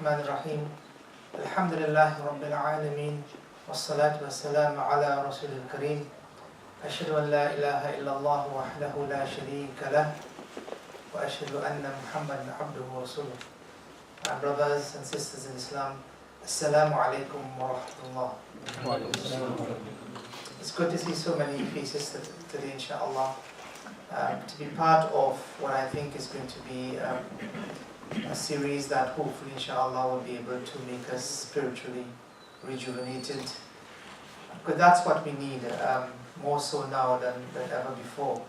الرحمن الرحيم الحمد لله رب العالمين والصلاة والسلام على رسول الكريم أشهد أن لا إله إلا الله وحده لا شريك له وأشهد أن محمد عبده ورسوله. My brothers and sisters in Islam, Assalamu alaikum wa rahmatullah. It's good to see so many faces today, inshallah, to be part of what I think is going to be a series that hopefully, inshallah, will be able to make us spiritually rejuvenated. Because that's what we need, more so now than ever before,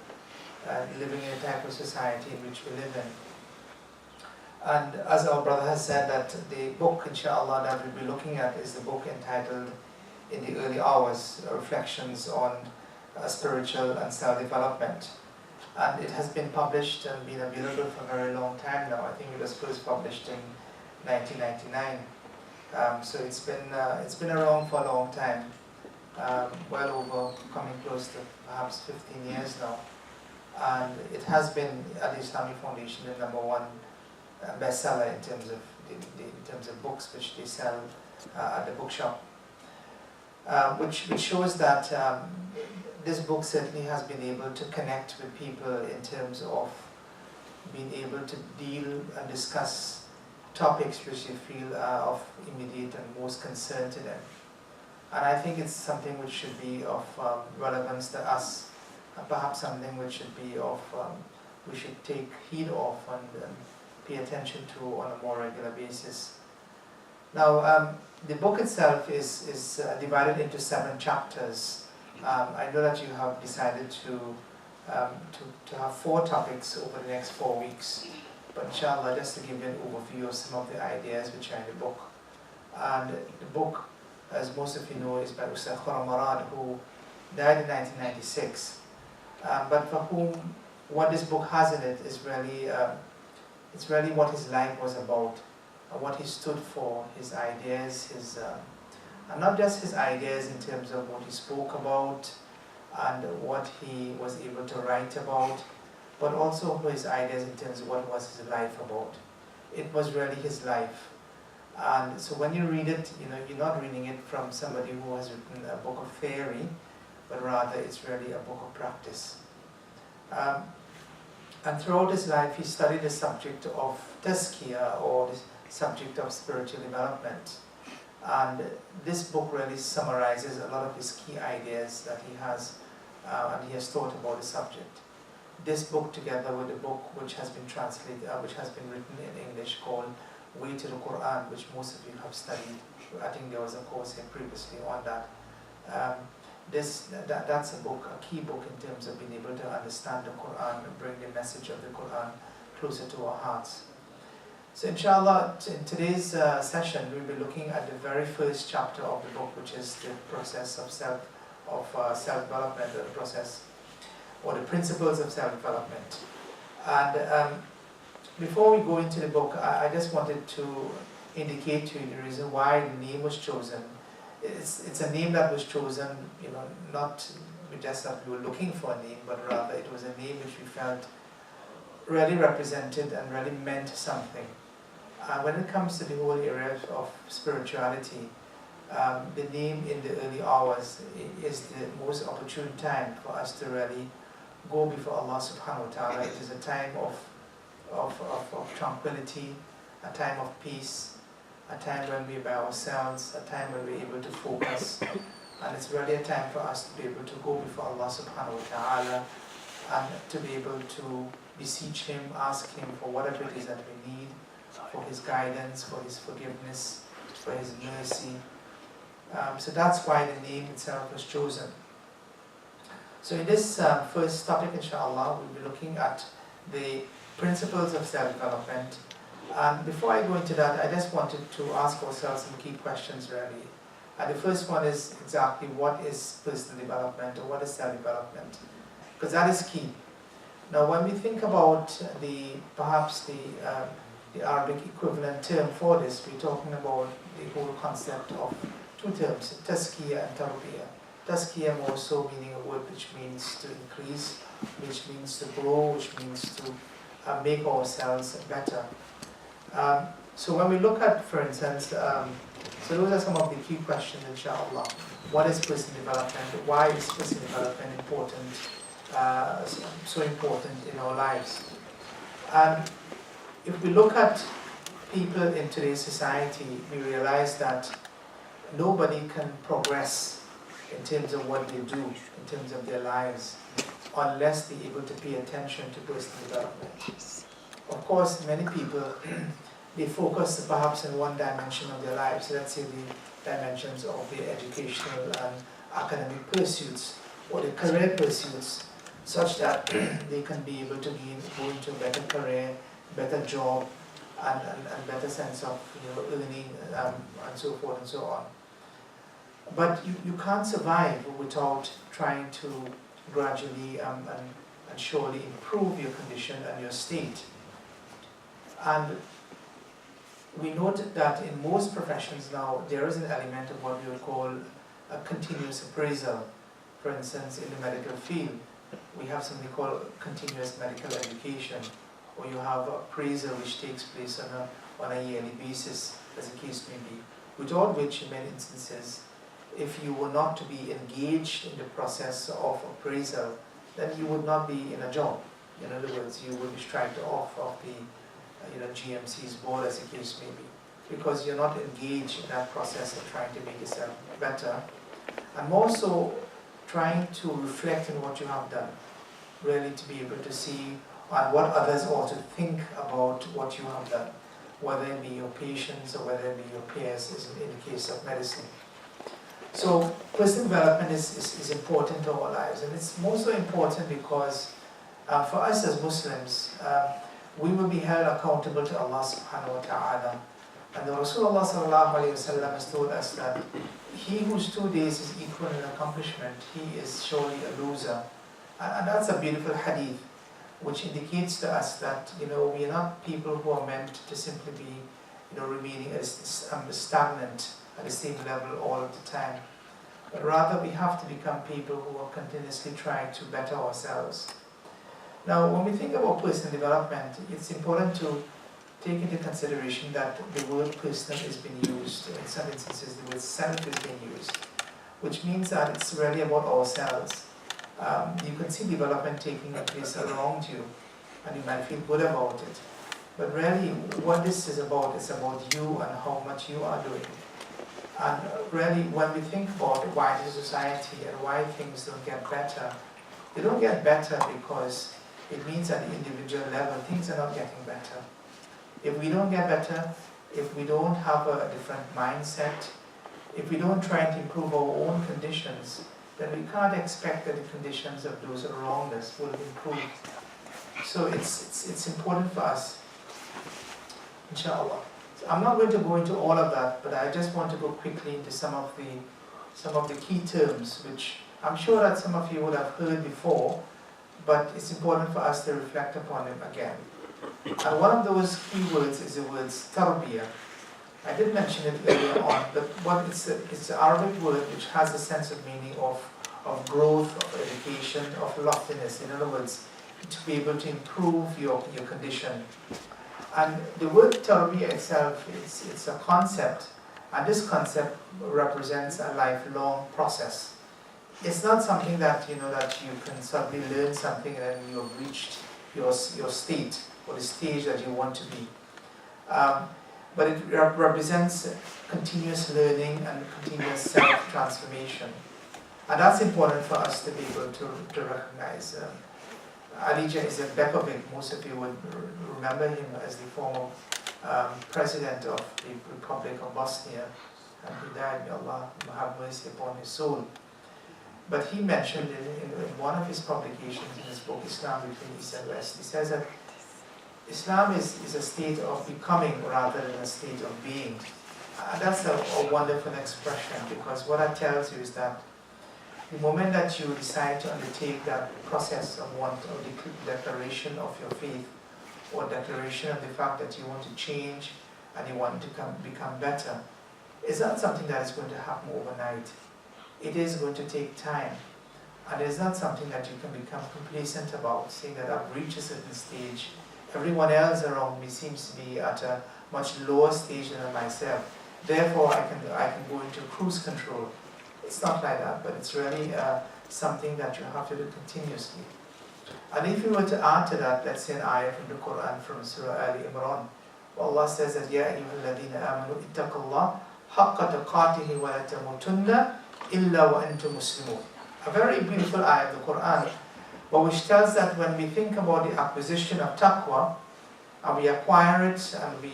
living in a type of society in which we live in. And as our brother has said, that the book, inshallah, that we'll be looking at is the book entitled In the Early Hours, Reflections on Spiritual and Self-Development. And it has been published and been available for a very long time now. I think it was first published in 1999. So it's been around for a long time, well over, coming close to perhaps 15 years now. And it has been at the Islamic Foundation the #1 bestseller in terms of books which they sell at the bookshop, which shows that this book certainly has been able to connect with people in terms of being able to deal and discuss topics which they feel are of immediate and most concern to them. And I think it's something which should be of relevance to us, and perhaps something which should be of we should take heed of and pay attention to on a more regular basis. Now, the book itself is divided into 7 chapters. I know that you have decided to have 4 topics over the next 4 weeks, but inshallah, just to give you an overview of some of the ideas which are in the book. And the book, as most of you know, is by Ustad Murad, who died in 1996. But for whom what this book has in it is really it's really what his life was about, what he stood for, his ideas, and not just his ideas in terms of what he spoke about and what he was able to write about, but also his ideas in terms of what was his life about. It was really his life. And so when you read it, you're not reading it from somebody who has written a book of theory, but rather it's really a book of practice. And throughout his life, he studied the subject of tazkiyah, or the subject of spiritual development. And this book really summarizes a lot of his key ideas that he has, and he has thought about the subject. This book, together with a book which has been translated, which has been written in English, called Way to the Quran, which most of you have studied. I think there was a course here previously on that. That's a book, a key book in terms of being able to understand the Quran and bring the message of the Quran closer to our hearts. So inshallah, in today's session, we'll be looking at the very first chapter of the book, which is the process of self-development, or the process, or the principles of self-development. And before we go into the book, I just wanted to indicate to you the reason why the name was chosen. It's a name that was chosen, not just that we were looking for a name, but rather it was a name which we felt really represented and really meant something. When it comes to the whole area of spirituality, the name In the Early Hours is the most opportune time for us to really go before Allah subhanahu wa ta'ala. It is a time of tranquility, a time of peace, a time when we're by ourselves, a time when we're able to focus, and it's really a time for us to be able to go before Allah subhanahu wa ta'ala and to be able to beseech Him, ask Him for whatever it is that we need, for His guidance, for His forgiveness, for His mercy. So that's why the name itself was chosen. So in this first topic, inshallah, we'll be looking at the principles of self-development. And before I go into that, I just wanted to ask ourselves some key questions really. And the first one is exactly what is personal development, or what is self-development? Because that is key. Now when we think about perhaps the Arabic equivalent term for this, we're talking about the whole concept of 2 terms, tazkiyah and tarbiyah. Tazkiyah more so meaning a word which means to increase, which means to grow, which means to make ourselves better. So when we look at, for instance, so those are some of the key questions, inshallah. What is personal development? Why is personal development important, so important in our lives? And if we look at people in today's society, we realize that nobody can progress in terms of what they do, in terms of their lives, unless they're able to pay attention to personal development. Of course, many people, they focus perhaps in one dimension of their lives, let's say the dimensions of their educational and academic pursuits, or their career pursuits, such that they can be able to go into a better career, better job, and better sense of earning, and so forth and so on. But you can't survive without trying to gradually and surely improve your condition and your state. And we note that in most professions now, there is an element of what we would call a continuous appraisal. For instance, in the medical field, we have something called continuous medical education, or you have appraisal which takes place on a yearly basis, as the case may be, without which in many instances, if you were not to be engaged in the process of appraisal, then you would not be in a job. In other words, you would be striked off of the GMC's board, as the case may be, because you're not engaged in that process of trying to make yourself better, and more so trying to reflect on what you have done, really to be able to see and what others ought to think about what you have done, whether it be your patients or whether it be your peers, as in the case of medicine. So personal development is important to our lives, and it's more so important because for us as Muslims, we will be held accountable to Allah subhanahu wa ta'ala. And the Rasulullah sallallahu alayhi wa sallam has told us that he whose 2 days is equal in accomplishment, he is surely a loser. And that's a beautiful hadith, which indicates to us that we are not people who are meant to simply be remaining stagnant at the same level all of the time. But rather we have to become people who are continuously trying to better ourselves. Now, when we think about personal development, it's important to take into consideration that the word personal is being used. In some instances, the word self is being used, which means that it's really about ourselves. You can see development taking place around you, and you might feel good about it. But really, what this is about you and how much you are doing. And really, when we think about why the society and why things don't get better, they don't get better because it means at the individual level, things are not getting better. If we don't get better, if we don't have a different mindset, if we don't try to improve our own conditions, then we can't expect that the conditions of those around us will improve. So it's important for us, inshallah. So I'm not going to go into all of that, but I just want to go quickly into some of the key terms, which I'm sure that some of you would have heard before, but it's important for us to reflect upon them again. And one of those key words is the word tarbiyah. I did mention it earlier on, but it's an Arabic word which has a sense of meaning of growth, of education, of loftiness. In other words, to be able to improve your condition. And the word tarbiyah itself, it's a concept, and this concept represents a lifelong process. It's not something that that you can suddenly learn something and then you have reached your state or the stage that you want to be. But it represents continuous learning and continuous self-transformation. And that's important for us to be able to recognize. Alija Izetbegovic, most of you would remember him as the former president of the Republic of Bosnia, and he died, may Allah have mercy upon his soul. But he mentioned in one of his publications in his book, Islam Between East and West, he says that Islam is a state of becoming rather than a state of being. And that's a wonderful expression, because what that tells you is that the moment that you decide to undertake that process of the declaration of your faith, or declaration of the fact that you want to change and you want to become better, it's not something that is going to happen overnight. It is going to take time, and it's not something that you can become complacent about, saying that I've reached a certain stage. Everyone else around me seems to be at much lower stage than myself. Therefore, I can go into cruise control. It's not like that, but it's really something that you have to do continuously. And if you were to add to that, let's say an ayah from the Quran from Surah Ali Imran, where Allah says that Ya ayyuhalladhina amanu ittaqullah haqqa taqatihi wa la tamutunna illa wa antum muslimun. A very beautiful ayah of the Quran, but which tells that when we think about the acquisition of taqwa, and we acquire it and we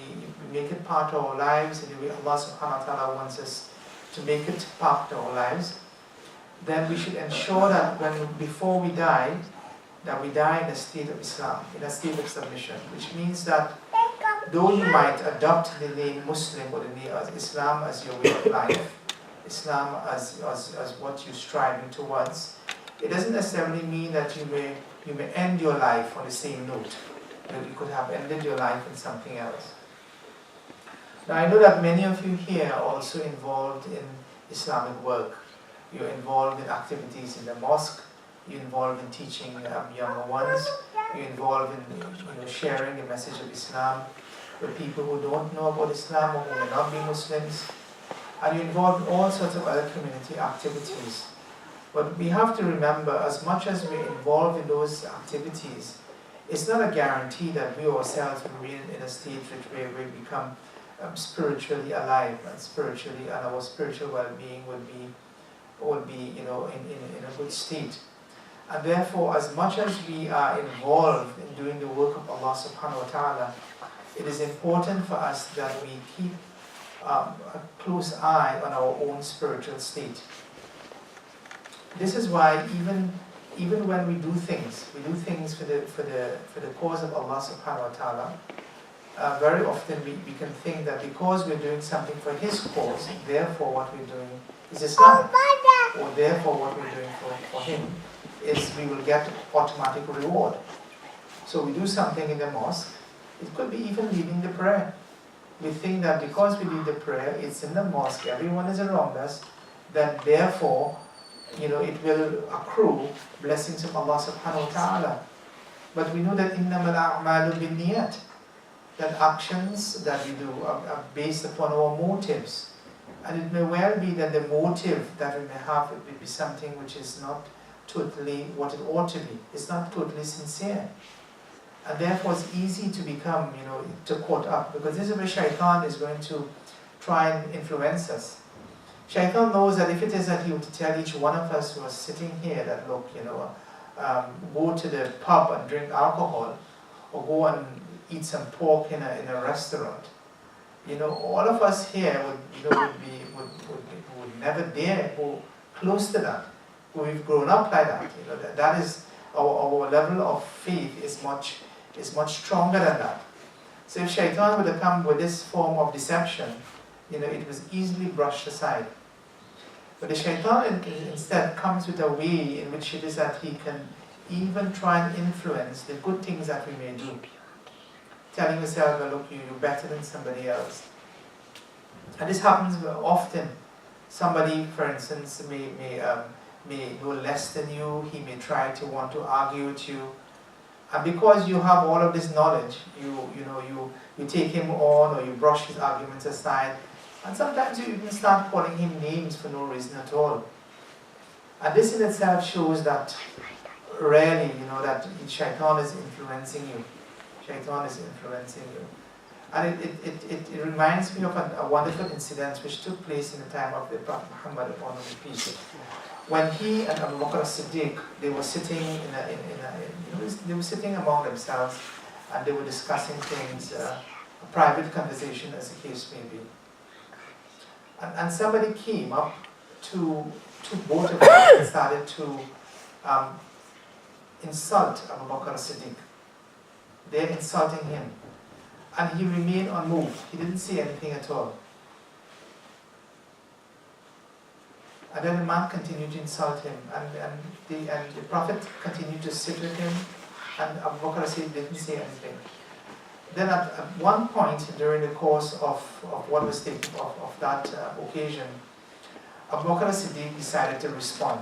make it part of our lives in the way Allah subhanahu wa ta'ala wants us to make it part of our lives, then we should ensure that before we die, that we die in a state of Islam, in a state of submission, which means that though you might adopt the name Muslim or the name of Islam as your way of life, Islam as what you're striving towards, it doesn't necessarily mean that you may end your life on the same note. You could have ended your life in something else. Now I know that many of you here are also involved in Islamic work. You're involved in activities in the mosque, you're involved in teaching younger ones, you're involved in sharing the message of Islam with people who don't know about Islam or who may not be Muslims, and you're involved in all sorts of other community activities. But we have to remember, as much as we're involved in those activities, it's not a guarantee that we ourselves will remain in a state where we become spiritually alive and our spiritual well-being would be in a good state. And therefore, as much as we are involved in doing the work of Allah subhanahu wa ta'ala, it is important for us that we keep a close eye on our own spiritual state. This is why even when we do things for the cause of Allah subhanahu wa ta'ala, very often we can think that because we're doing something for His cause, therefore what we're doing is Islam, or therefore what we're doing for Him is we will get automatic reward. So we do something in the mosque, it could be even leading the prayer. We think that because we lead the prayer, it's in the mosque, everyone is around us, that therefore it will accrue blessings of Allah subhanahu wa ta'ala. But we know that innamal a'malu binniyat, that actions that we do are based upon our motives. And it may well be that the motive that we may have will be something which is not totally what it ought to be. It's not totally sincere. And therefore it's easy to become, to caught up, because this is where shaitan is going to try and influence us. Shaitan knows that if it is that he were to tell each one of us who are sitting here that, look, go to the pub and drink alcohol, or go and eat some pork in a restaurant, all of us here would never dare go close to that. We've grown up like that. That is our level of faith is much stronger than that. So if shaitan would have come with this form of deception, it was easily brushed aside. But the shaitan instead comes with a way in which it is that he can even try and influence the good things that we may do. Telling yourself, well, look, you're better than somebody else. And this happens often. Somebody, for instance, may know less than you, he may try to want to argue with you. And because you have all of this knowledge, you take him on, or you brush his arguments aside. And sometimes you even start calling him names for no reason at all. And this in itself shows that really, that shaitan is influencing you. Shaitan is influencing you. And it reminds me of a wonderful incident which took place in the time of the Prophet Muhammad upon his peace. When he and Abu Bakr as-Siddiq, they were sitting they were sitting among themselves, and they were discussing things, a private conversation as the case may be. And somebody came up to both of them and started to insult Abu Bakr as-Siddiq. They're insulting him. And he remained unmoved. He didn't say anything at all. And then the man continued to insult him. And the Prophet continued to sit with him. And Abu Bakr as-Siddiq didn't say anything. Then at one point during the course of what was taken of that occasion, Abu Bakr as-Siddiq decided to respond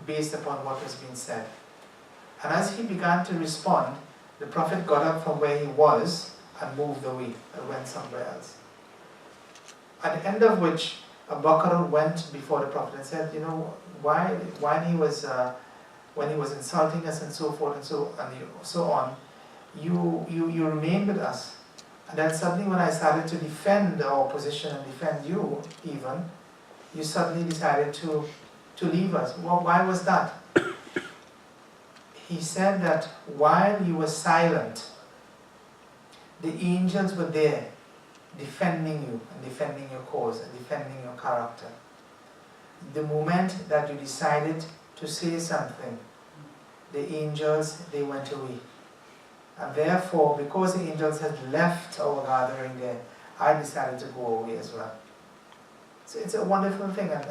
based upon what was being said. And as he began to respond, the Prophet got up from where he was and moved away and went somewhere else. At the end of which, Abu Bakr went before the Prophet and said, you know, when he was insulting us and so forth and so on, you remained with us. And then suddenly when I started to defend our position and defend you even, you suddenly decided to leave us. Well, why was that? He said that while you were silent, the angels were there defending you and defending your cause and defending your character. The moment that you decided to say something, the angels, they went away. And therefore, because the angels had left our gathering there, I decided to go away as well. So it's a wonderful thing, and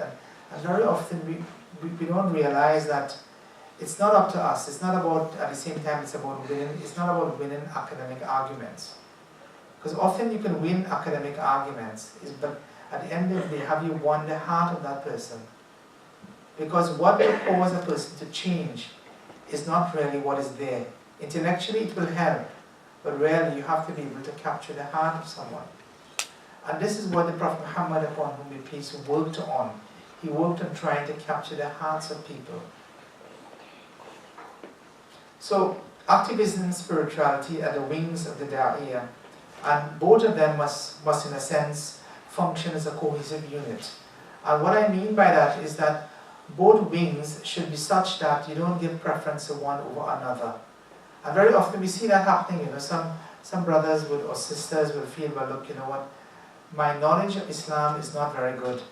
very often we don't realize that it's not up to us. It's not about, at the same time, it's not about winning academic arguments. Because often you can win academic arguments, but at the end of the day, have you won the heart of that person? Because what will cause a person to change is not really what is there. Intellectually it will help, but really you have to be able to capture the heart of someone. And this is what the Prophet Muhammad, upon whom be peace, worked on. He worked on trying to capture the hearts of people. So activism and spirituality are the wings of the Da'iyah, and both of them must in a sense function as a cohesive unit. And what I mean by that is that both wings should be such that you don't give preference to one over another. And very often we see that happening. You know, some brothers or sisters will feel, well, look, you know what, my knowledge of Islam is not very good,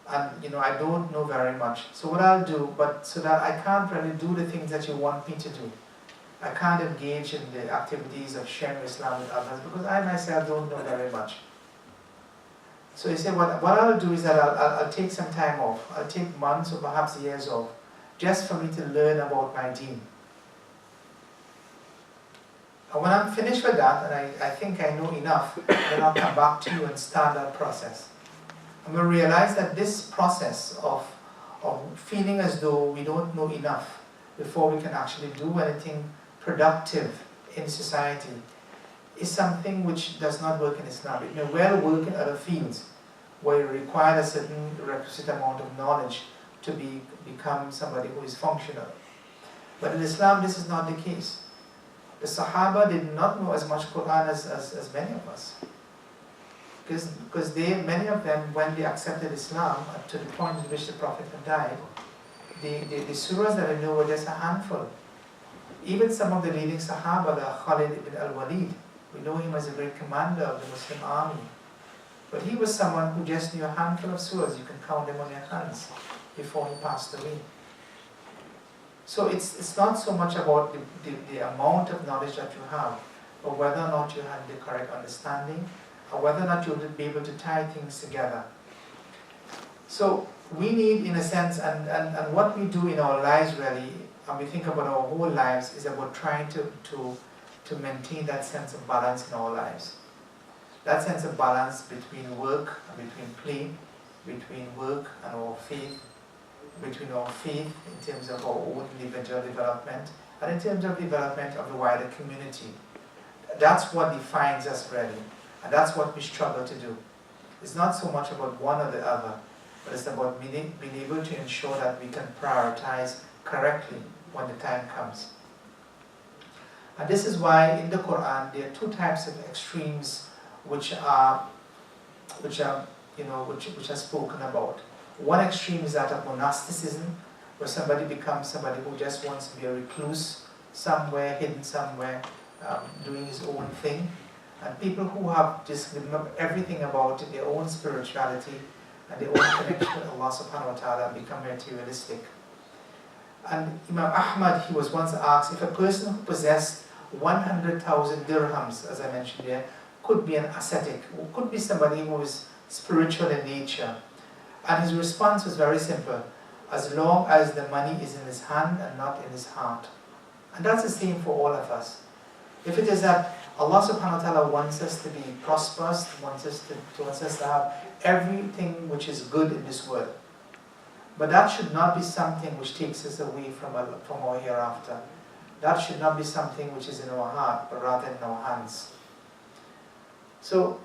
and you know, I don't know very much. So what I'll do, but so that I can't really do the things that you want me to do, I can't engage in the activities of sharing Islam with others because I myself don't know very much. So you say, what I'll do is that I'll take some time off. I'll take months or perhaps years off, just for me to learn about my deen. And when I'm finished with that, and I think I know enough, then I'll come back to you and start that process. And we'll realize that this process of feeling as though we don't know enough before we can actually do anything productive in society is something which does not work in Islam. It may well work in other fields where you require a certain requisite amount of knowledge to become somebody who is functional. But in Islam, this is not the case. The Sahaba did not know as much Quran as many of us. Because many of them, when they accepted Islam, to the point at which the Prophet had died, the surahs that they knew were just a handful. Even some of the leading Sahaba, the Khalid ibn al-Walid, we know him as a great commander of the Muslim army. But he was someone who just knew a handful of surahs. You can count them on your hands before he passed away. So it's not so much about the amount of knowledge that you have, but whether or not you have the correct understanding, or whether or not you'll be able to tie things together. So we need, in a sense, and what we do in our lives really, and we think about our whole lives, is about trying to maintain that sense of balance in our lives. That sense of balance between work and between play, between work and our faith, between our faith in terms of our own individual development, and in terms of development of the wider community. That's what defines us really, and that's what we struggle to do. It's not so much about one or the other, but it's about being able to ensure that we can prioritize correctly when the time comes. And this is why in the Quran there are two types of extremes which are spoken about. One extreme is that of monasticism, where somebody becomes somebody who just wants to be a recluse somewhere, hidden somewhere, doing his own thing. And people who have just given up everything about their own spirituality and their own connection with Allah subhanahu wa ta'ala become materialistic. And Imam Ahmad, he was once asked if a person who possessed 100,000 dirhams, as I mentioned there, could be an ascetic, or could be somebody who is spiritual in nature. And his response was very simple: as long as the money is in his hand and not in his heart. And that's the same for all of us. If it is that Allah subhanahu wa ta'ala wants us to be prosperous, wants us to have everything which is good in this world, but that should not be something which takes us away from our hereafter. that should not be something which is in our heart, but rather in our hands. So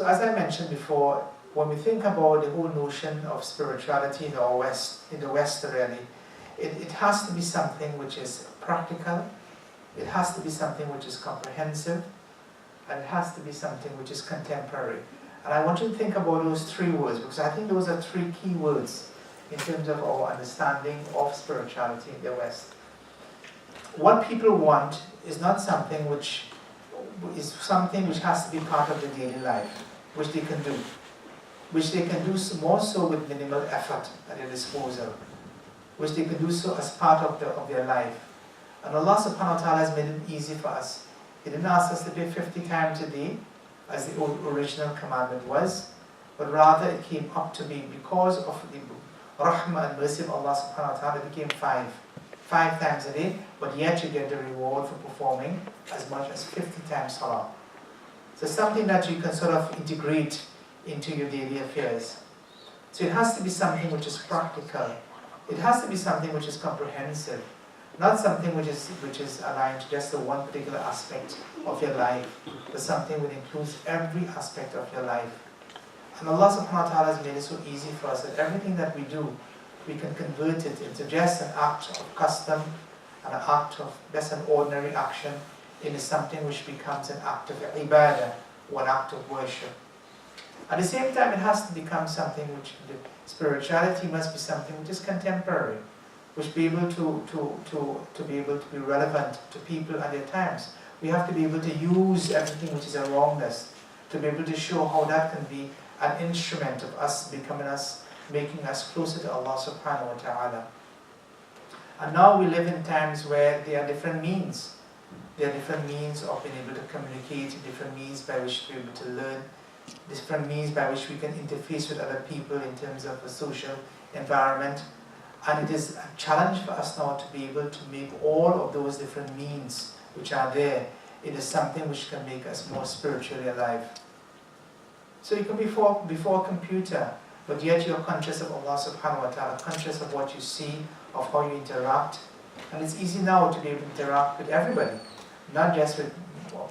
as I mentioned before, when we think about the whole notion of spirituality in the West really, it has to be something which is practical, it has to be something which is comprehensive, and it has to be something which is contemporary. And I want you to think about those three words, because I think those are three key words in terms of our understanding of spirituality in the West. What people want is not something which has to be part of the daily life, which they can do more so with minimal effort at their disposal, which they can do so as part of their life. And Allah subhanahu wa ta'ala has made it easy for us. He didn't ask us to pray 50 times a day, as the original commandment was, but rather it came up to be, because of the rahmah and mercy of Allah subhanahu wa ta'ala, it became 5 times a day, but yet you get the reward for performing as much as 50 times salah. So something that you can sort of integrate into your daily affairs. So it has to be something which is practical. It has to be something which is comprehensive, not something which is aligned to just the one particular aspect of your life, but something which includes every aspect of your life. And Allah subhanahu wa ta'ala has made it so easy for us that everything that we do, we can convert it into just an act of custom, and an act of just an ordinary action, into something which becomes an act of ibadah, or an act of worship. At the same time, it has to become something which, the spirituality must be something which is contemporary, which be able to be able to be relevant to people at their times. We have to be able to use everything which is around us, to be able to show how that can be an instrument of us making us closer to Allah subhanahu wa ta'ala. And now we live in times where there are different means. There are different means of being able to communicate, different means by which to be able to learn, different means by which we can interface with other people in terms of a social environment. And it is a challenge for us now to be able to make all of those different means which are there into something which can make us more spiritually alive. So you can be before a computer, but yet you're conscious of Allah subhanahu wa ta'ala, conscious of what you see, of how you interact. And it's easy now to be able to interact with everybody, not just with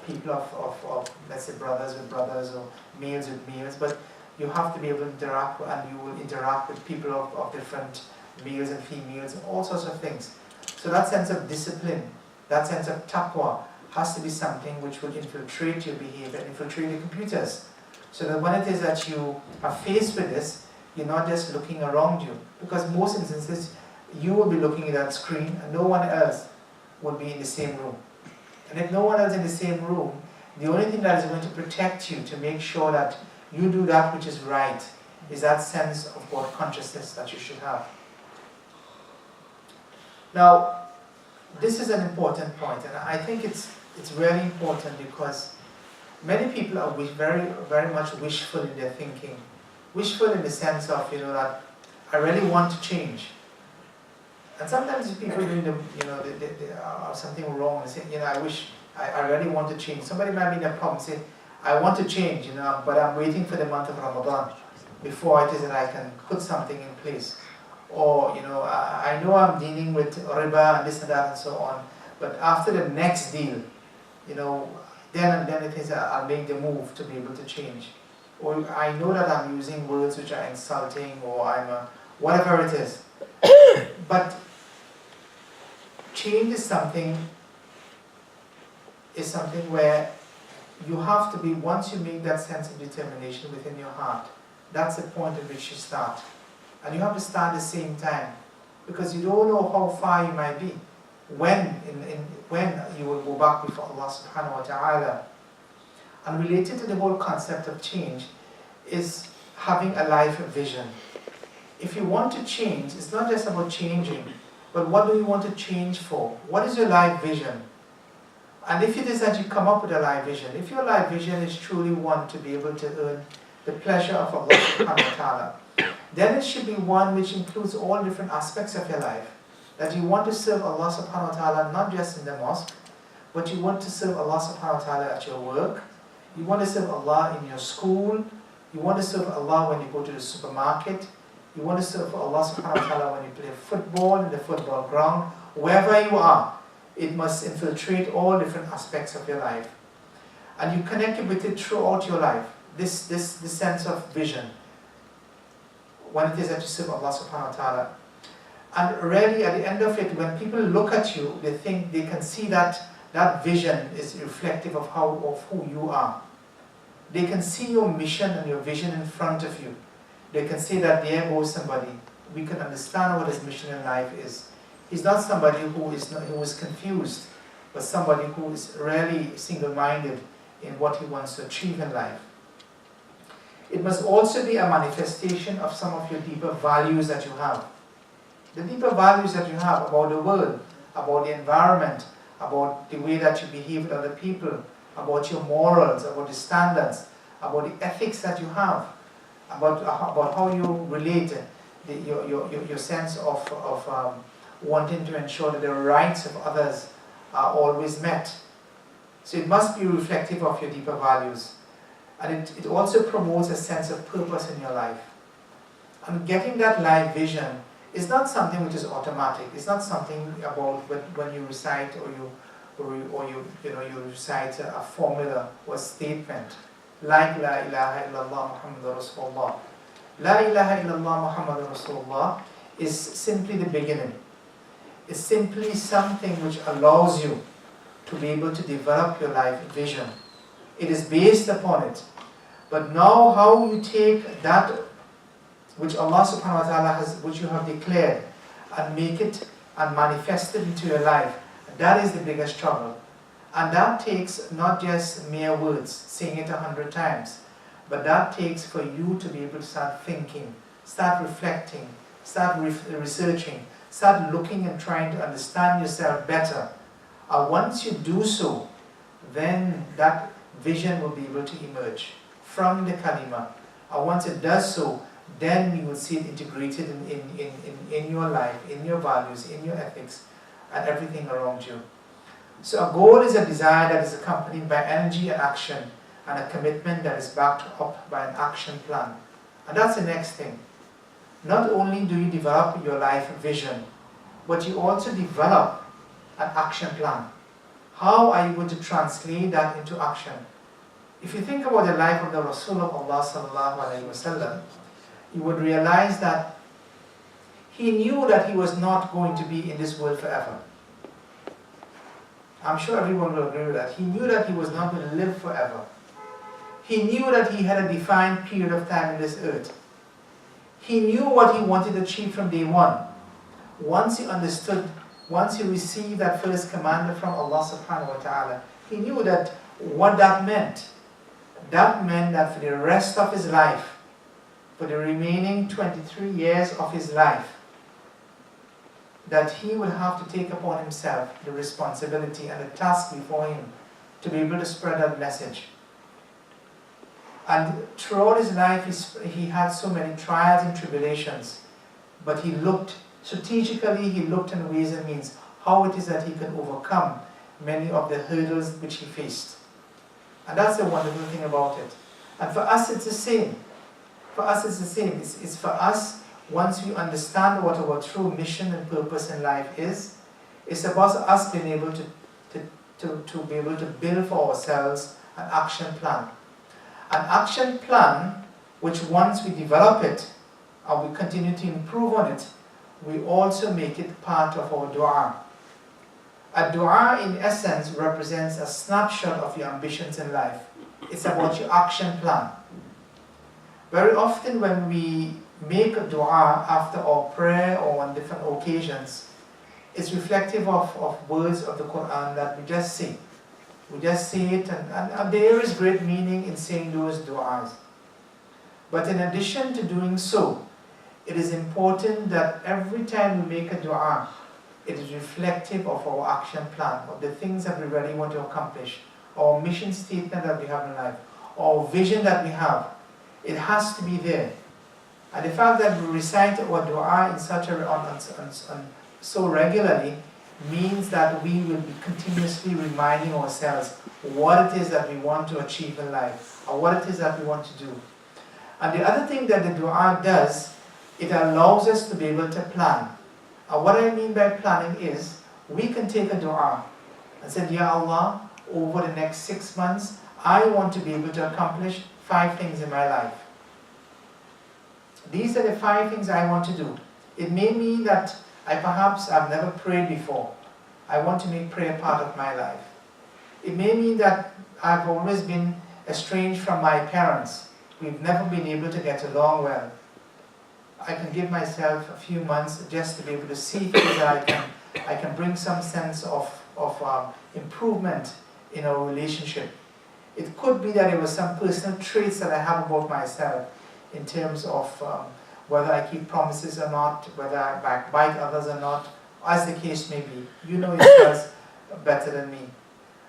people of let's say brothers with brothers or males with males, but you have to be able to interact, and you will interact with people of different males and females and all sorts of things. So that sense of discipline, that sense of taqwa has to be something which will infiltrate your behavior, infiltrate the computers. So that when it is that you are faced with this, you're not just looking around you. Because most instances, you will be looking at that screen and no one else will be in the same room. And if no one else in the same room, the only thing that is going to protect you to make sure that you do that which is right is that sense of God consciousness that you should have. Now, this is an important point, and I think it's really important because many people are very, very much wishful in their thinking. Wishful in the sense of, that I really want to change. And sometimes people doing they are something wrong and say, I really want to change. Somebody might be in a problem, say, I want to change, but I'm waiting for the month of Ramadan before it is that I can put something in place. Or, I know I'm dealing with riba and this and that and so on, but after the next deal, then it is I'll make the move to be able to change. Or I know that I'm using words which are insulting, or whatever it is. But change is something where you have to be, once you make that sense of determination within your heart, that's the point at which you start. And you have to start at the same time, because you don't know how far you might be, when you will go back before Allah subhanahu wa ta'ala. And related to the whole concept of change is having a life vision. If you want to change, it's not just about changing, but what do you want to change for? What is your life vision? And if it is that you come up with a life vision, if your life vision is truly one to be able to earn the pleasure of Allah subhanahu wa ta'ala, then it should be one which includes all different aspects of your life. That you want to serve Allah subhanahu wa ta'ala not just in the mosque, but you want to serve Allah subhanahu wa ta'ala at your work, you want to serve Allah in your school, you want to serve Allah when you go to the supermarket, you want to serve Allah subhanahu wa ta'ala when you play football in the football ground, Wherever you are, it must infiltrate all different aspects of your life. And you connect with it throughout your life. This sense of vision, when it is that you serve Allah subhanahu wa ta'ala. And really at the end of it, when people look at you, they think they can see that that vision is reflective of who you are. They can see your mission and your vision in front of you. They can say that there goes somebody. We can understand what his mission in life is. He's not somebody who is confused, but somebody who is really single-minded in what he wants to achieve in life. It must also be a manifestation of some of your deeper values that you have. The deeper values that you have about the world, about the environment, about the way that you behave with other people, about your morals, about the standards, about the ethics that you have, about how you relate, your sense of wanting to ensure that the rights of others are always met. So it must be reflective of your deeper values. And it also promotes a sense of purpose in your life. And getting that life vision is not something which is automatic. It's not something about when you recite you recite a formula or a statement like La ilaha illallah Muhammed Rasulullah. La ilaha illallah Muhammed Rasulullah is simply the beginning. It's simply something which allows you to be able to develop your life vision. It is based upon it. But now how you take that which Allah subhanahu wa ta'ala which you have declared, and make it and manifest it into your life, that is the biggest struggle. And that takes not just mere words, saying it 100 times, but that takes for you to be able to start thinking, start reflecting, start researching, start looking and trying to understand yourself better. And once you do so, then that vision will be able to emerge from the kalima. And once it does so, then you will see it integrated in your life, in your values, in your ethics, and everything around you. So a goal is a desire that is accompanied by energy and action, and a commitment that is backed up by an action plan. And that's the next thing. Not only do you develop your life vision, but you also develop an action plan. How are you going to translate that into action? If you think about the life of the Rasul of Allah sallallahu alaihi wasallam, you would realize that he knew that he was not going to be in this world forever. I'm sure everyone will agree with that. He knew that he was not going to live forever. He knew that he had a defined period of time in this earth. He knew what he wanted to achieve from day one. Once he understood, once he received that first commandment from Allah subhanahu wa ta'ala, he knew that what that meant. That meant that for the rest of his life, for the remaining 23 years of his life, that he would have to take upon himself the responsibility and the task before him to be able to spread that message. And throughout his life, he had so many trials and tribulations, but he looked, strategically he looked in ways and means how it is that he could overcome many of the hurdles which he faced. And that's the wonderful thing about it. And for us it's the same. For us it's the same. It's for us, once we understand what our true mission and purpose in life is, it's about us being able to be able to build for ourselves an action plan. An action plan which once we develop it and we continue to improve on it, we also make it part of our dua. A dua in essence represents a snapshot of your ambitions in life. It's about your action plan. Very often when we make a dua after our prayer or on different occasions, it's reflective of words of the Quran that we just say. We just say it, and there is great meaning in saying those du'as. But in addition to doing so, it is important that every time we make a du'a, it is reflective of our action plan, of the things that we really want to accomplish, our mission statement that we have in life, our vision that we have. It has to be there. And the fact that we recite our du'a in such so regularly means that we will be continuously reminding ourselves what it is that we want to achieve in life, or what it is that we want to do. And the other thing that the dua does, it allows us to be able to plan. And what I mean by planning is, we can take a dua and say, Ya Allah, over the next 6 months, I want to be able to accomplish 5 things in my life. These are the 5 things I want to do. It may mean that I've never prayed before. I want to make prayer part of my life. It may mean that I've always been estranged from my parents. We've never been able to get along well. I can give myself a few months just to be able to see that I can bring some sense of improvement in our relationship. It could be that it was some personal traits that I have about myself in terms of whether I keep promises or not, whether I backbite others or not, as the case may be. You know yourselves better than me.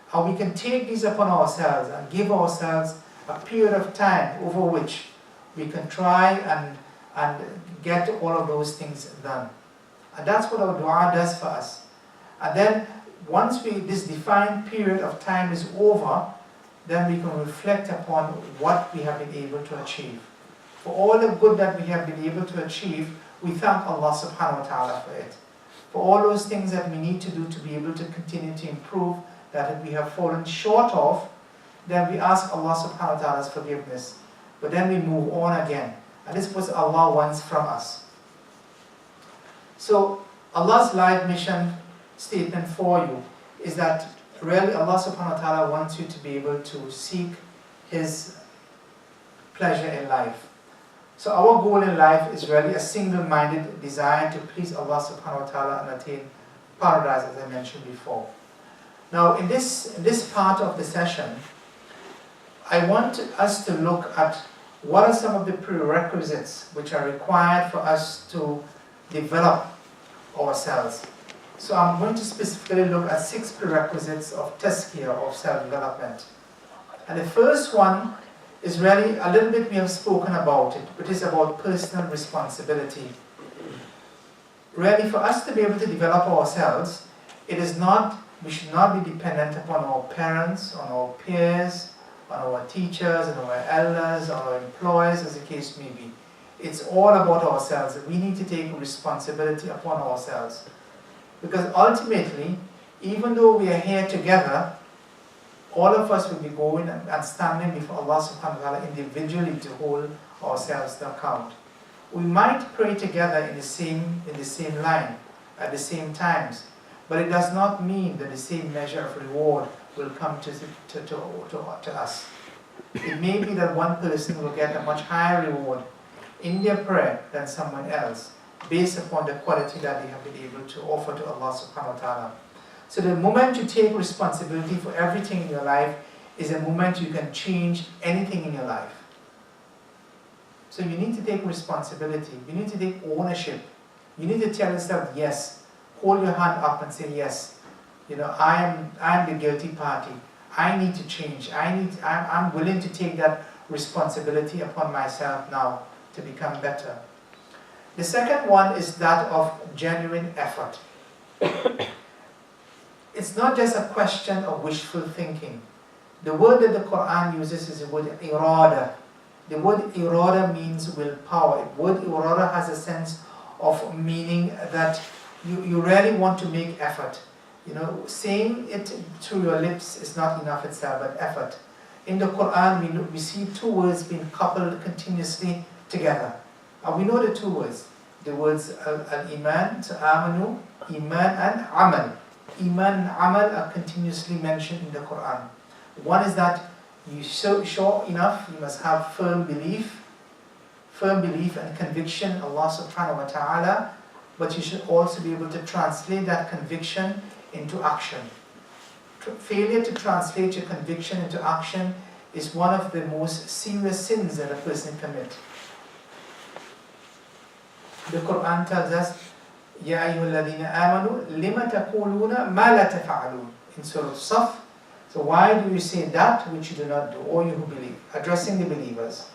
How we can take these upon ourselves and give ourselves a period of time over which we can try and get all of those things done. And that's what our dua does for us. And then once this defined period of time is over, then we can reflect upon what we have been able to achieve. For all the good that we have been able to achieve, we thank Allah subhanahu wa ta'ala for it. For all those things that we need to do to be able to continue to improve, that we have fallen short of, then we ask Allah subhanahu wa ta'ala's forgiveness. But then we move on again. And this is what Allah wants from us. So Allah's life mission statement for you is that really Allah subhanahu wa ta'ala wants you to be able to seek His pleasure in life. So our goal in life is really a single-minded desire to please Allah subhanahu wa ta'ala and attain paradise, as I mentioned before. Now in this part of the session, I want us to look at what are some of the prerequisites which are required for us to develop ourselves. So I'm going to specifically look at 6 prerequisites of tazkiyah, of self-development. And the first one is really a little bit we have spoken about it, which is about personal responsibility. Really, for us to be able to develop ourselves, we should not be dependent upon our parents, on our peers, on our teachers, on our elders, on our employers, as the case may be. It's all about ourselves. We need to take responsibility upon ourselves. Because ultimately, even though we are here together, all of us will be going and standing before Allah subhanahu wa ta'ala individually to hold ourselves to account. We might pray together in the same line, at the same times, but it does not mean that the same measure of reward will come to us. It may be that one person will get a much higher reward in their prayer than someone else, based upon the quality that they have been able to offer to Allah subhanahu wa ta'ala. So the moment you take responsibility for everything in your life is a moment you can change anything in your life. So you need to take responsibility. You need to take ownership. You need to tell yourself yes. Hold your hand up and say yes. You know, I am the guilty party. I need to change. I'm willing to take that responsibility upon myself now to become better. The second one is that of genuine effort. It's not just a question of wishful thinking. The word that the Quran uses is the word irada. The word irada means willpower. The word irada has a sense of meaning that you really want to make effort. You know, saying it through your lips is not enough itself, but effort. In the Quran, we see 2 words being coupled continuously together. And we know the 2 words. The words al-iman, amanu, iman and amal. Iman and amal are continuously mentioned in the Quran. One is that you sure enough, you must have firm belief and conviction in Allah subhanahu wa ta'ala, but you should also be able to translate that conviction into action. Failure to translate your conviction into action is one of the most serious sins that a person commits. The Quran tells us, Ya ayyuhalladhina amanu lima taquluna ma la taf'alun, in Surah Saf. So why do you say that which you do not do, or you who believe? Addressing the believers.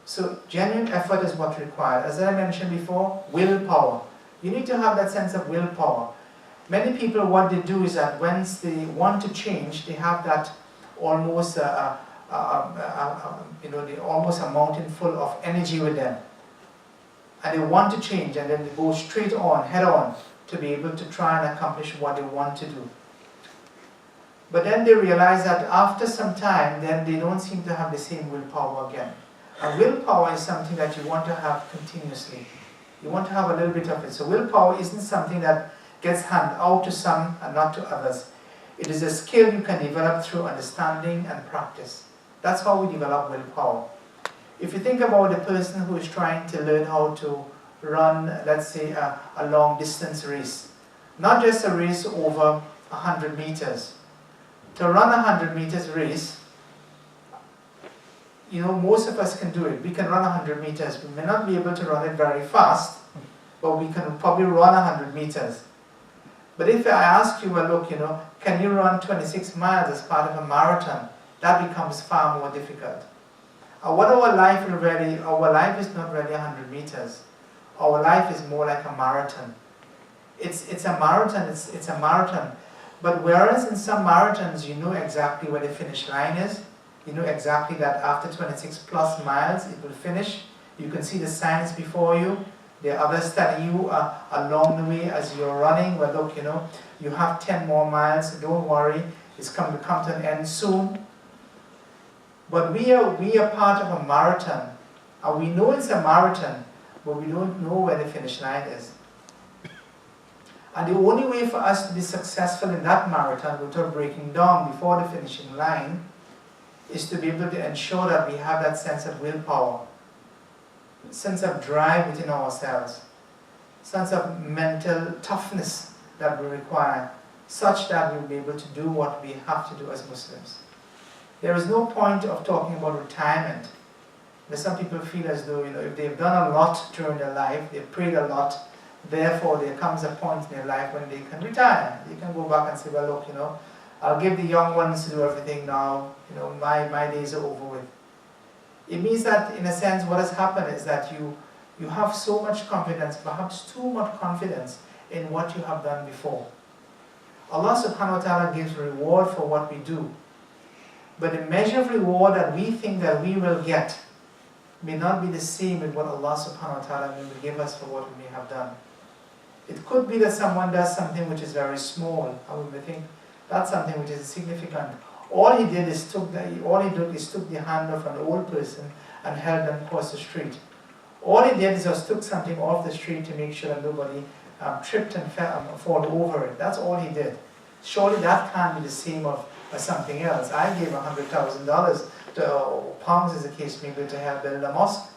So genuine effort is what's required. As I mentioned before, willpower. You need to have that sense of willpower. Many people, what they do is that once they want to change, they have that almost almost a mountain full of energy with them. And they want to change, and then they go straight on, head on, to be able to try and accomplish what they want to do. But then they realize that after some time, then they don't seem to have the same willpower again. And willpower is something that you want to have continuously. You want to have a little bit of it. So willpower isn't something that gets handed out to some and not to others. It is a skill you can develop through understanding and practice. That's how we develop willpower. If you think about a person who is trying to learn how to run, let's say, a long distance race, not just a race over 100 meters. To run a 100 meters race, most of us can do it. We can run 100 meters. We may not be able to run it very fast, but we can probably run 100 meters. But if I ask you, well, look, can you run 26 miles as part of a marathon? That becomes far more difficult. What our life is not really 100 meters. Our life is more like a marathon. It's a marathon. It's a marathon. But whereas in some marathons you know exactly where the finish line is, you know exactly that after 26 plus miles it will finish. You can see the signs before you. There are others telling you along the way as you're running, well look, you have 10 more miles, don't worry, it's come to an end soon. But we are part of a marathon, and we know it's a marathon, but we don't know where the finish line is. And the only way for us to be successful in that marathon without breaking down before the finishing line is to be able to ensure that we have that sense of willpower, sense of drive within ourselves, sense of mental toughness that we require, such that we'll be able to do what we have to do as Muslims. There is no point of talking about retirement. Some people feel as though, if they've done a lot during their life, they've prayed a lot, therefore there comes a point in their life when they can retire. They can go back and say, well look, I'll give the young ones to do everything now, my days are over with. It means that, in a sense, what has happened is that you have so much confidence, perhaps too much confidence in what you have done before. Allah subhanahu wa ta'ala gives reward for what we do. But the measure of reward that we think that we will get may not be the same with what Allah subhanahu wa ta'ala will give us for what we may have done. It could be that someone does something which is very small, and we may think that's something which is insignificant. All he did is took the hand of an old person and held them across the street. All he did is just took something off the street to make sure that nobody tripped and fall over it. That's all he did. Surely that can't be the same as something else. I gave $100,000 to pounds, as the case may be, to help build a mosque.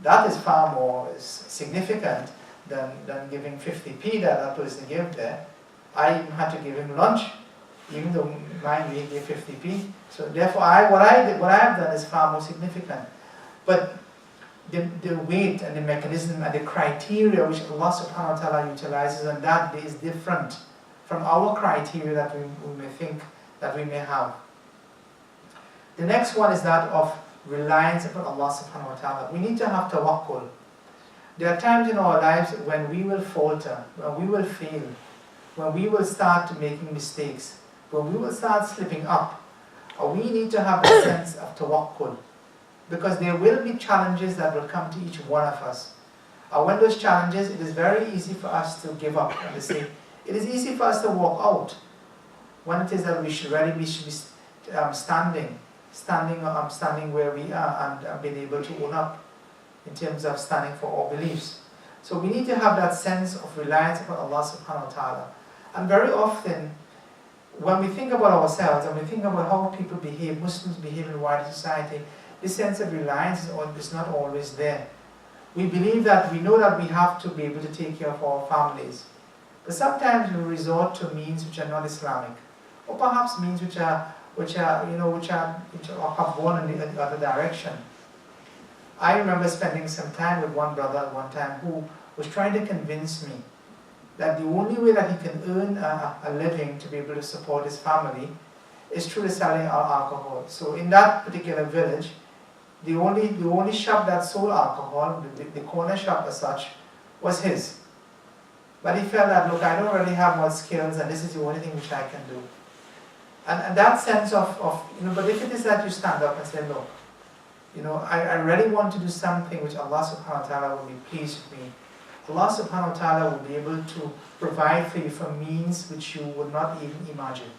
That is far more significant than giving 50p that person gave there. I even had to give him lunch, even though mine we gave 50p. So therefore, what I have done is far more significant. But the weight and the mechanism and the criteria which Allah subhanahu wa ta'ala utilizes on that day is different from our criteria that we may think that we may have. The next one is that of reliance upon Allah subhanahu wa ta'ala. We need to have tawakkul. There are times in our lives when we will falter, when we will fail, when we will start making mistakes, when we will start slipping up. We need to have a sense of tawakkul, because there will be challenges that will come to each one of us. When those challenges, it is very easy for us to give up and to say, it is easy for us to walk out. When it is that we should be standing where we are and being able to own up in terms of standing for our beliefs. So we need to have that sense of reliance upon Allah subhanahu wa ta'ala. And very often, when we think about ourselves and we think about how people behave, Muslims behave in wider society, this sense of reliance is not always there. We believe that we know that we have to be able to take care of our families. But sometimes we resort to means which are not Islamic, or perhaps means which have gone in the other direction. I remember spending some time with one brother at one time who was trying to convince me that the only way that he can earn a living to be able to support his family is through the selling of alcohol. So in that particular village, the only shop that sold alcohol, the corner shop as such, was his. But he felt that, look, I don't really have much skills and this is the only thing which I can do. And that sense of but if it is that you stand up and say, look, I really want to do something which Allah subhanahu wa ta'ala will be pleased with me. Allah subhanahu wa ta'ala will be able to provide for you from means which you would not even imagine.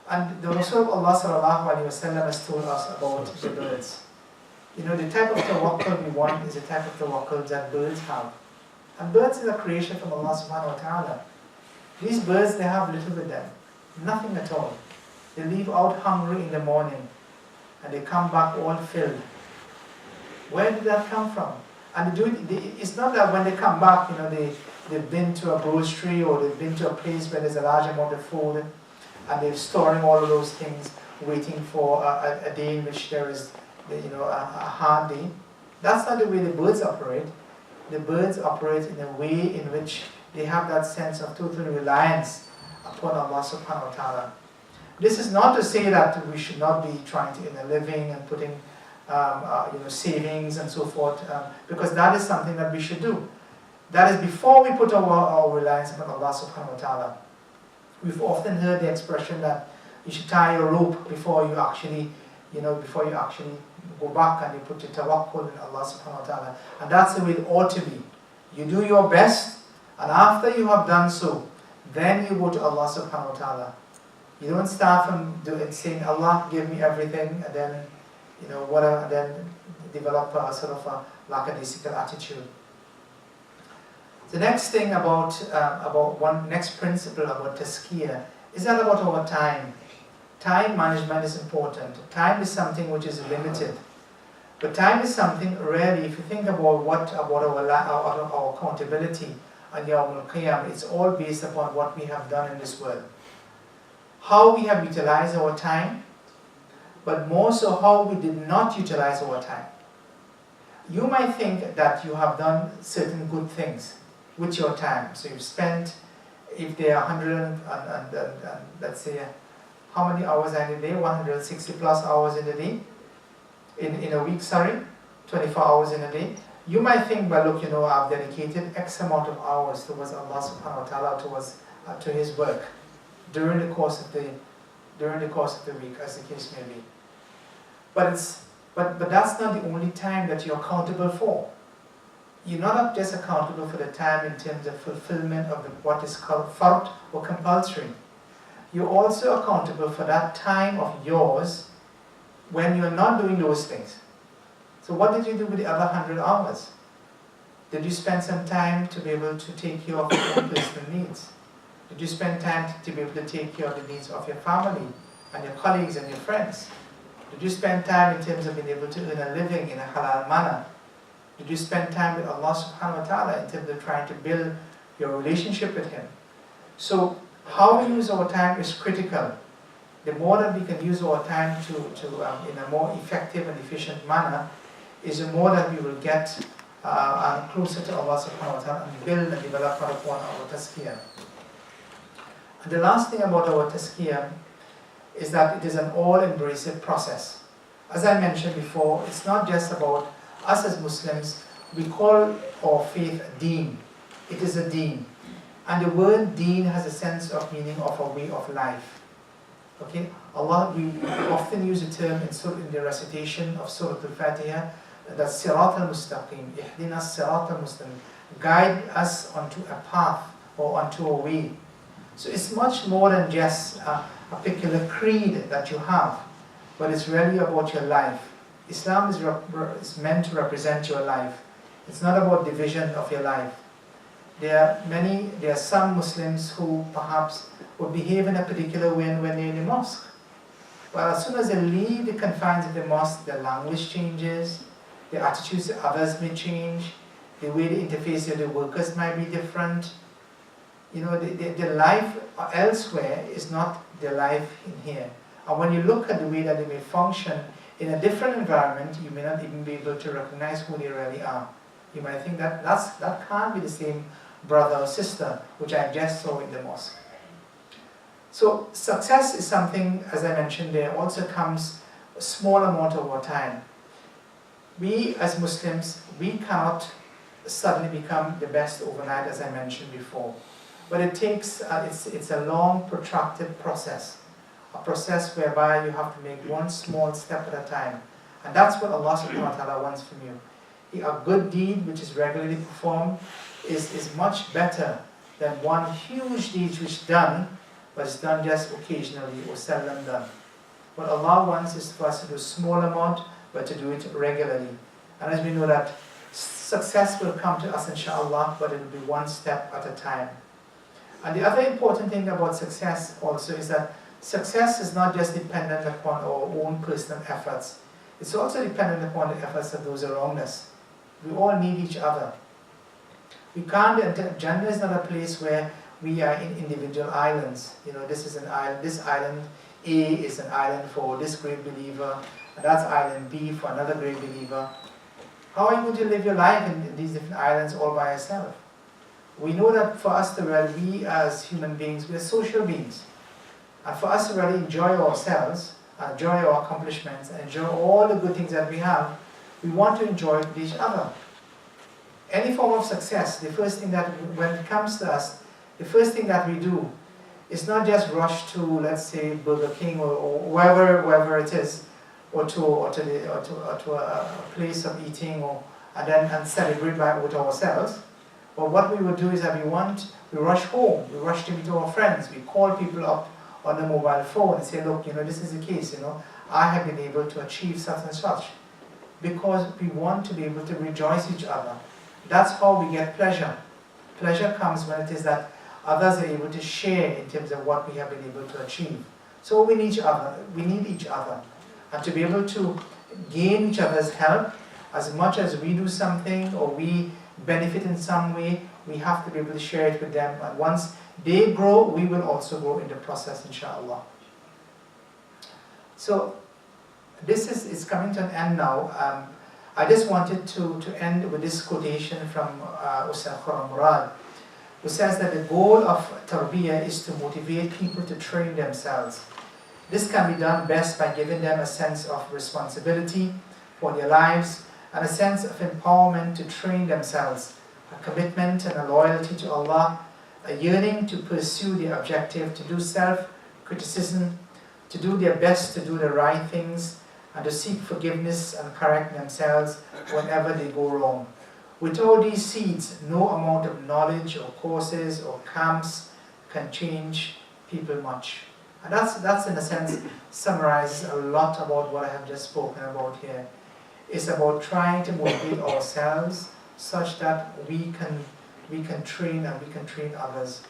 And the Rasul of Allah sallallahu alayhi wa sallam has told us about the birds. You know, the type of tawakkul we want is the type of tawakkul that birds have. And birds is a creation from Allah subhanahu wa ta'ala. These birds, they have little with them. Nothing at all. They leave out hungry in the morning and they come back all filled. Where did that come from? And it's not that when they come back, you know, they've been to a grocery or they've been to a place where there's a large amount of food and they're storing all of those things, waiting for a day in which there is, you know, a hard day. That's not the way the birds operate. The birds operate in a way in which they have that sense of total reliance upon Allah subhanahu wa ta'ala. This is not to say that we should not be trying to earn a living and putting you know, savings and so forth, because that is something that we should do. That is before we put our reliance upon Allah subhanahu wa ta'ala. We've often heard the expression that you should tie your rope before you actually, you know, before you actually go back and you put your tawakkul in Allah subhanahu wa ta'ala. And that's the way it ought to be. You do your best, and after you have done so, then you go to Allah subhanahu wa ta'ala. You don't start from saying, Allah, give me everything, and then, you know, whatever, and then develop a sort of a lackadaisical attitude. The next thing next principle about tazkiyah is that about our time. Time management is important. Time is something which is limited. But time is something really, if you think about our accountability on Yawm al-Qiyam, it's all based upon what we have done in this world. How we have utilized our time, but more so how we did not utilize our time. You might think that you have done certain good things with your time. So you've spent, if there are 100 and let's say, how many hours in a day? 160 plus hours in a day, in a week, 24 hours in a day. You might think, well, look, you know, I've dedicated X amount of hours towards Allah subhanahu wa ta'ala, to His work during the course of the week, as the case may be. But that's not the only time that you're accountable for. You're not just accountable for the time in terms of fulfillment of what is called fard or compulsory. You're also accountable for that time of yours when you're not doing those things. So what did you do with the other 100 hours? Did you spend some time to be able to take care of your own personal needs? Did you spend time to be able to take care of the needs of your family and your colleagues and your friends? Did you spend time in terms of being able to earn a living in a halal manner? Did you spend time with Allah subhanahu wa ta'ala in terms of trying to build your relationship with Him? So how we use our time is critical. The more that we can use our time in a more effective and efficient manner, is the more that we will get closer to Allah subhanahu wa ta'ala and build and develop upon our tazkiyah. And the last thing about our tazkiyah is that it is an all-embracing process. As I mentioned before, it's not just about us as Muslims. We call our faith deen. It is a deen. And the word deen has a sense of meaning of a way of life. Okay? We often use the term in the recitation of Surah Al-Fatiha, that Sirat al-Mustaqim, Ihdina Sirat al-Mustaqim, guide us onto a path or onto a way. So it's much more than just a particular creed that you have, but it's really about your life. Islam is meant to represent your life. It's not about division of your life. There are some Muslims who perhaps would behave in a particular way when they're in the mosque. But as soon as they leave the confines of the mosque, their language changes, their attitudes to others may change, the way they interface with the workers might be different. You know, their life elsewhere is not their life in here. And when you look at the way that they may function in a different environment, you may not even be able to recognize who they really are. You might think that can't be the same brother or sister which I just saw in the mosque. So success is something, as I mentioned, there also comes a small amount of our time. We as Muslims, we cannot suddenly become the best overnight, as I mentioned before. But it takes, it's a long, protracted process. A process whereby you have to make one small step at a time. And that's what Allah subhanahu wa ta'ala wants from you. a good deed which is regularly performed is much better than one huge deed which is done, but it's done just occasionally or seldom done. What Allah wants is for us to do a small amount, but to do it regularly. And as we know that success will come to us inshallah, but it will be one step at a time. And the other important thing about success also is that success is not just dependent upon our own personal efforts. It's also dependent upon the efforts of those around us. We all need each other. We can't, Jannah is not a place where we are in individual islands. You know, this is an island, this island A is an island for this great believer, and that's island B for another great believer. How are you going to live your life in these different islands all by yourself? We know that for us to really, we as human beings, we are social beings. And for us to really enjoy ourselves, enjoy our accomplishments, and enjoy all the good things that we have, we want to enjoy it with each other. Any form of success, the first thing that, when it comes to us, the first thing that we do is not just rush to, let's say, Burger King or wherever it is, or to a place of eating, and celebrate with ourselves. But what we would do is that we rush home, we rush to meet our friends, we call people up on the mobile phone and say, look, you know, this is the case, you know, I have been able to achieve such and such. Because we want to be able to rejoice each other. That's how we get pleasure. Pleasure comes when it is that others are able to share in terms of what we have been able to achieve. So we need each other. And to be able to gain each other's help, as much as we do something or we benefit in some way, we have to be able to share it with them. And once they grow, we will also grow in the process, inshallah. So this is coming to an end now. I just wanted to end with this quotation from Ustad Khurram Murad, who says that the goal of tarbiyah is to motivate people to train themselves. This can be done best by giving them a sense of responsibility for their lives and a sense of empowerment to train themselves, a commitment and a loyalty to Allah, a yearning to pursue their objective, to do self-criticism, to do their best to do the right things, and to seek forgiveness and correct themselves whenever they go wrong. Without these seeds, no amount of knowledge or courses or camps can change people much. And that's in a sense summarizes a lot about what I have just spoken about here. It's about trying to motivate ourselves such that we can train and we can train others.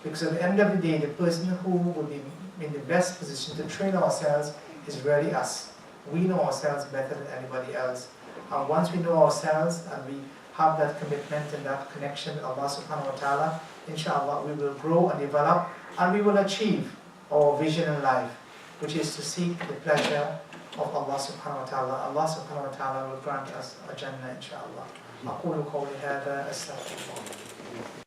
Because at the end of the day, the person who will be in the best position to train ourselves is really us. We know ourselves better than anybody else. And once we know ourselves and we have that commitment and that connection with Allah subhanahu wa ta'ala, inshallah we will grow and develop and we will achieve our vision in life, which is to seek the pleasure of Allah subhanahu wa ta'ala. Allah subhanahu wa ta'ala will grant us a Jannah inshallah. أقول قولي هذا أستغفر الله.